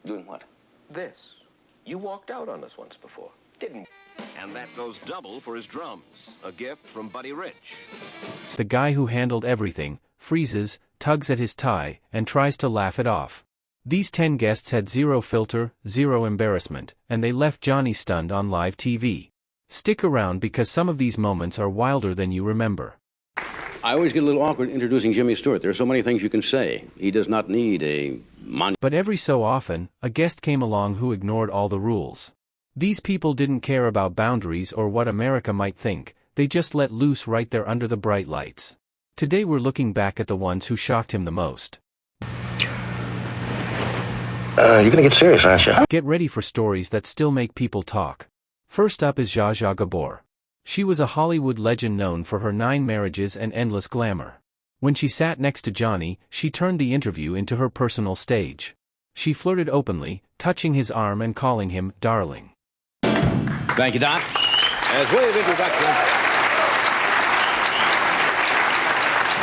Doing what? This. You walked out on us once before, didn't you? And that goes double for his drums, a gift from Buddy Rich. The guy who handled everything freezes, tugs at his tie, and tries to laugh it off. These 10 guests had zero filter, zero embarrassment, and they left Johnny stunned on live TV. Stick around because some of these moments are wilder than you remember. I always get a little awkward introducing Jimmy Stewart. There are so many things you can say. He does not need a But every so often, a guest came along who ignored all the rules. These people didn't care about boundaries or what America might think, they just let loose right there under the bright lights. Today we're looking back at the ones who shocked him the most. You're gonna get serious, aren't you? Get ready for stories that still make people talk. First up is Zsa Zsa Gabor. She was a Hollywood legend known for her 9 marriages and endless glamour. When she sat next to Johnny, she turned the interview into her personal stage. She flirted openly, touching his arm and calling him darling. Thank you, Doc. As way of introduction.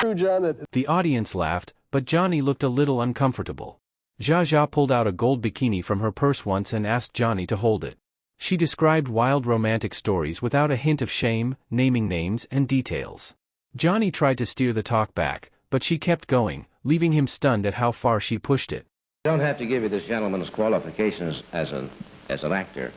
True, John, that The audience laughed, but Johnny looked a little uncomfortable. Zsa Zsa pulled out a gold bikini from her purse once and asked Johnny to hold it. She described wild romantic stories without a hint of shame, naming names and details. Johnny tried to steer the talk back, but she kept going, leaving him stunned at how far she pushed it. I don't have to give you this gentleman's qualifications as an actor.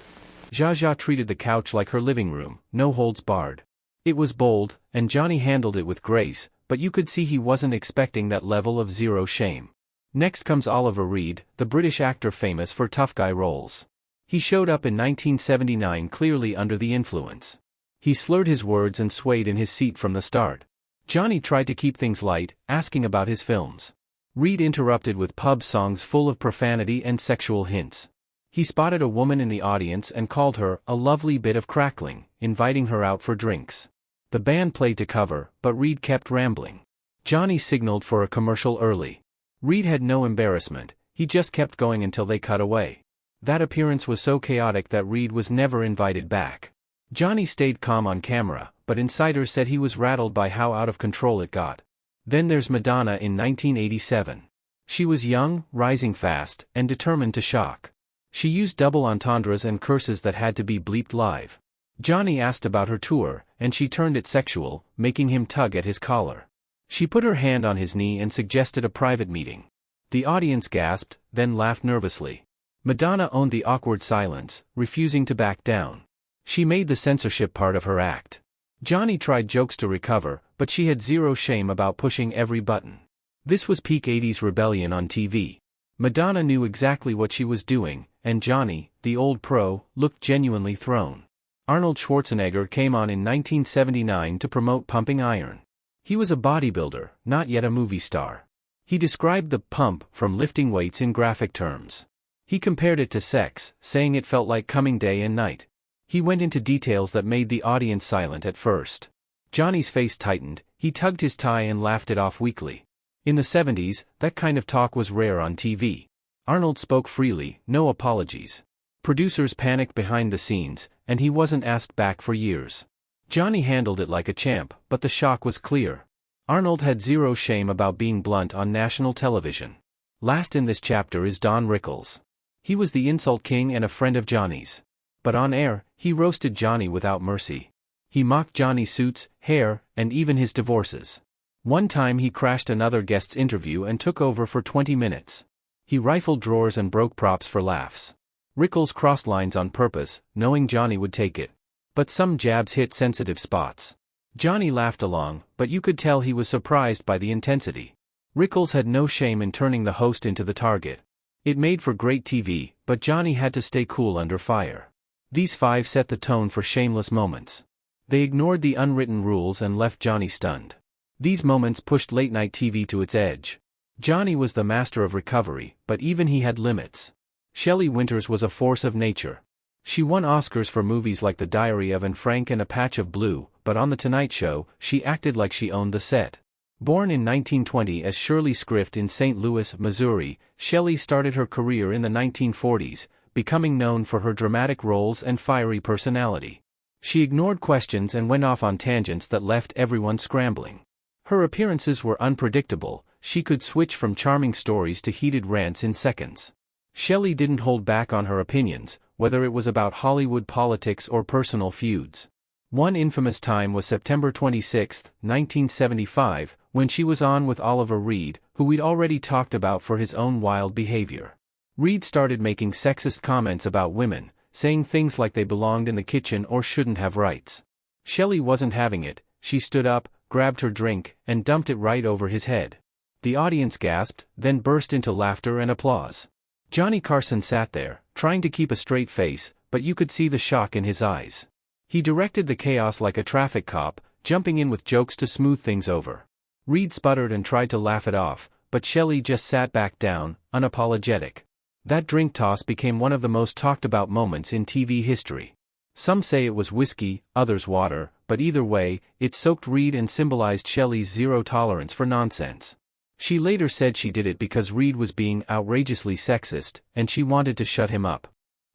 Zsa Zsa treated the couch like her living room, no holds barred. It was bold, and Johnny handled it with grace, but you could see he wasn't expecting that level of zero shame. Next comes Oliver Reed, the British actor famous for tough guy roles. He showed up in 1979 clearly under the influence. He slurred his words and swayed in his seat from the start. Johnny tried to keep things light, asking about his films. Reed interrupted with pub songs full of profanity and sexual hints. He spotted a woman in the audience and called her a lovely bit of crackling, inviting her out for drinks. The band played to cover, but Reed kept rambling. Johnny signaled for a commercial early. Reed had no embarrassment, he just kept going until they cut away. That appearance was so chaotic that Reed was never invited back. Johnny stayed calm on camera, but insiders said he was rattled by how out of control it got. Then there's Madonna in 1987. She was young, rising fast, and determined to shock. She used double entendres and curses that had to be bleeped live. Johnny asked about her tour, and she turned it sexual, making him tug at his collar. She put her hand on his knee and suggested a private meeting. The audience gasped, then laughed nervously. Madonna owned the awkward silence, refusing to back down. She made the censorship part of her act. Johnny tried jokes to recover, but she had zero shame about pushing every button. This was peak 80s rebellion on TV. Madonna knew exactly what she was doing, and Johnny, the old pro, looked genuinely thrown. Arnold Schwarzenegger came on in 1979 to promote pumping iron. He was a bodybuilder, not yet a movie star. He described the pump from lifting weights in graphic terms. He compared it to sex, saying it felt like coming day and night. He went into details that made the audience silent at first. Johnny's face tightened, he tugged his tie and laughed it off weakly. In the 70s, that kind of talk was rare on TV. Arnold spoke freely, no apologies. Producers panicked behind the scenes, and he wasn't asked back for years. Johnny handled it like a champ, but the shock was clear. Arnold had zero shame about being blunt on national television. Last in this chapter is Don Rickles. He was the insult king and a friend of Johnny's. But on air, he roasted Johnny without mercy. He mocked Johnny's suits, hair, and even his divorces. One time he crashed another guest's interview and took over for 20 minutes. He rifled drawers and broke props for laughs. Rickles crossed lines on purpose, knowing Johnny would take it. But some jabs hit sensitive spots. Johnny laughed along, but you could tell he was surprised by the intensity. Rickles had no shame in turning the host into the target. It made for great TV, but Johnny had to stay cool under fire. These 5 set the tone for shameless moments. They ignored the unwritten rules and left Johnny stunned. These moments pushed late-night TV to its edge. Johnny was the master of recovery, but even he had limits. Shelley Winters was a force of nature. She won Oscars for movies like The Diary of Anne Frank and A Patch of Blue, but on The Tonight Show, she acted like she owned the set. Born in 1920 as Shirley Scrift in St. Louis, Missouri, Shelley started her career in the 1940s, becoming known for her dramatic roles and fiery personality. She ignored questions and went off on tangents that left everyone scrambling. Her appearances were unpredictable, she could switch from charming stories to heated rants in seconds. Shelley didn't hold back on her opinions, whether it was about Hollywood politics or personal feuds. One infamous time was September 26, 1975, when she was on with Oliver Reed, who we'd already talked about for his own wild behavior. Reed started making sexist comments about women, saying things like they belonged in the kitchen or shouldn't have rights. Shelley wasn't having it. She stood up, grabbed her drink, and dumped it right over his head. The audience gasped, then burst into laughter and applause. Johnny Carson sat there, trying to keep a straight face, but you could see the shock in his eyes. He directed the chaos like a traffic cop, jumping in with jokes to smooth things over. Reed sputtered and tried to laugh it off, but Shelley just sat back down, unapologetic. That drink toss became one of the most talked about moments in TV history. Some say it was whiskey, others water, but either way, it soaked Reed and symbolized Shelley's zero tolerance for nonsense. She later said she did it because Reed was being outrageously sexist, and she wanted to shut him up.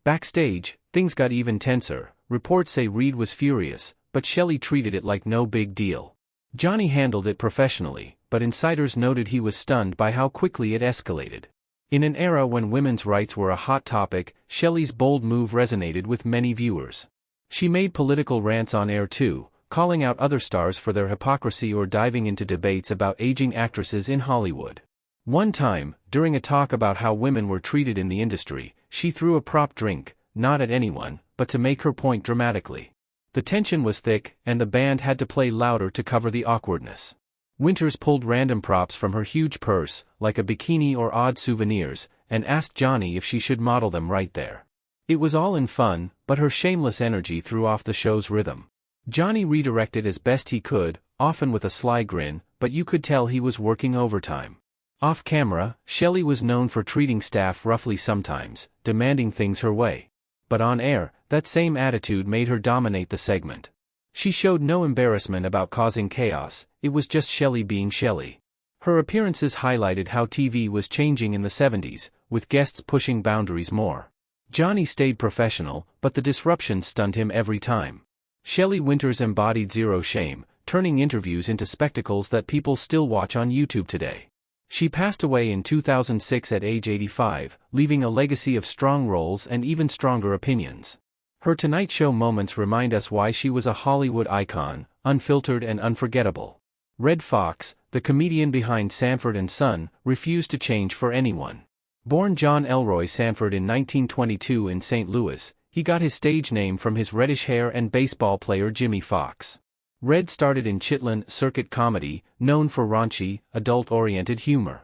Backstage, things got even tenser. Reports say Reed was furious, but Shelley treated it like no big deal. Johnny handled it professionally, but insiders noted he was stunned by how quickly it escalated. In an era when women's rights were a hot topic, Shelley's bold move resonated with many viewers. She made political rants on air too, calling out other stars for their hypocrisy or diving into debates about aging actresses in Hollywood. One time, during a talk about how women were treated in the industry, she threw a prop drink, not at anyone, but to make her point dramatically. The tension was thick, and the band had to play louder to cover the awkwardness. Winters pulled random props from her huge purse, like a bikini or odd souvenirs, and asked Johnny if she should model them right there. It was all in fun, but her shameless energy threw off the show's rhythm. Johnny redirected as best he could, often with a sly grin, but you could tell he was working overtime. Off camera, Shelley was known for treating staff roughly sometimes, demanding things her way. But on air, that same attitude made her dominate the segment. She showed no embarrassment about causing chaos, it was just Shelley being Shelley. Her appearances highlighted how TV was changing in the 70s, with guests pushing boundaries more. Johnny stayed professional, but the disruption stunned him every time. Shelley Winters embodied zero shame, turning interviews into spectacles that people still watch on YouTube today. She passed away in 2006 at age 85, leaving a legacy of strong roles and even stronger opinions. Her Tonight Show moments remind us why she was a Hollywood icon, unfiltered and unforgettable. Red Fox, the comedian behind Sanford and Son, refused to change for anyone. Born John Elroy Sanford in 1922 in St. Louis, he got his stage name from his reddish hair and baseball player Jimmy Fox. Red started in Chitlin circuit comedy, known for raunchy, adult-oriented humor.